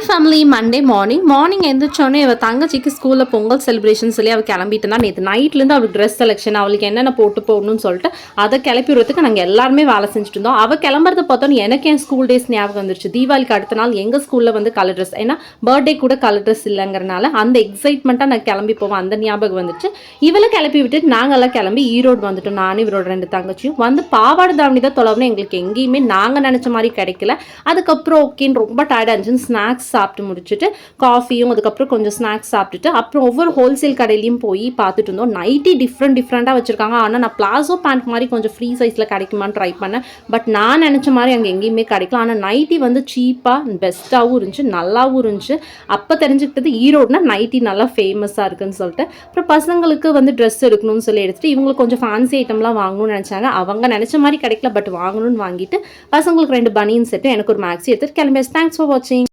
Family Monday morning எழுந்திரிச்சோன்னே இவள் தங்கச்சிக்கு ஸ்கூலில் பொங்கல் செலிப்ரேஷன் சொல்லி அவள் கிளம்பிட்டு தான் நேற்று நைட்லேருந்து அவளுக்கு ட்ரெஸ் செலெக்ஷன் அவளுக்கு என்னென்ன போட்டு போகணும்னு சொல்லிட்டு அதை கிளப்பி விடுறதுக்கு நாங்கள் எல்லாருமே வேலை செஞ்சுட்டு இருந்தோம். அவள் கிளம்புறத பார்த்தோன்னு எனக்கு என் ஸ்கூல் டேஸ் ஞாபகம் வந்துருச்சு. தீபாவளிக்கு அடுத்த நாள் எங்கள் ஸ்கூலில் வந்து கலர் ட்ரெஸ், ஏன்னா பர்த்டே கூட கலர் ட்ரெஸ் இல்லைங்கிறனால அந்த எக்ஸைட்மெண்ட்டாக நான் கிளம்பி போவோம். அந்த ஞாபகம் வந்துச்சு. இவளை கிளப்பி விட்டுட்டு நாங்கள்லாம் கிளம்பி ஈரோடு வந்துட்டோம். நானும் இவரோட 2 தங்கச்சியும் வந்து பாவாடை தாவணி தான் தொலைவுன்னு எங்களுக்கு எங்கேயுமே நாங்கள் நினச்ச மாதிரி கிடைக்கல. அதுக்கப்புறம் ஓகேன்னு ரொம்ப டயர்டாக இருந்துச்சுன்னு ஸ்நாக்ஸ் சாப்பிட்டு முடிச்சுட்டு காஃபியும் அதுக்கப்புறம் கொஞ்சம் ஸ்நாக்ஸ் சாப்பிட்டுட்டு அப்புறம் ஒவ்வொரு ஹோல்சேல் கடையிலையும் போய் பார்த்துட்டு இருந்தோம். நைட்டி டிஃப்ரெண்ட்டாக வச்சுருக்காங்க. ஆனால் நான் பிளாசோ பேண்ட் மாதிரி கொஞ்சம் ஃப்ரீ சைஸில் கிடைக்குமான்னு ட்ரை பண்ணேன். பட் நான் நினச்ச மாதிரி அங்கே எங்கேயுமே கிடைக்கல. ஆனால் நைட்டி வந்து சீப்பாக பெஸ்ட்டாகவும் இருந்துச்சு, நல்லாவும் இருந்துச்சு. அப்போ தெரிஞ்சுக்கிட்டது ஈரோடுனா நைட்டி நல்லா ஃபேமஸாக இருக்குன்னு சொல்லிட்டு. அப்புறம் பசங்களுக்கு வந்து ட்ரெஸ் எடுக்கணும்னு சொல்லி எடுத்துகிட்டு இவங்களுக்கு கொஞ்சம் ஃபேன்சி ஐட்டம்லாம் வாங்கணும்னு நினச்சாங்க. அவங்க நினச்ச மாதிரி கிடைக்கல, பட் வாங்கணும்னு வாங்கிட்டு பசங்களுக்கு 2 பனியன் செட்டு எனக்கு ஒரு மேக்ஸி எடுத்துகிட்டு கிளம்பியாச்சு. தேங்க்ஸ் ஃபார் வாட்சிங்.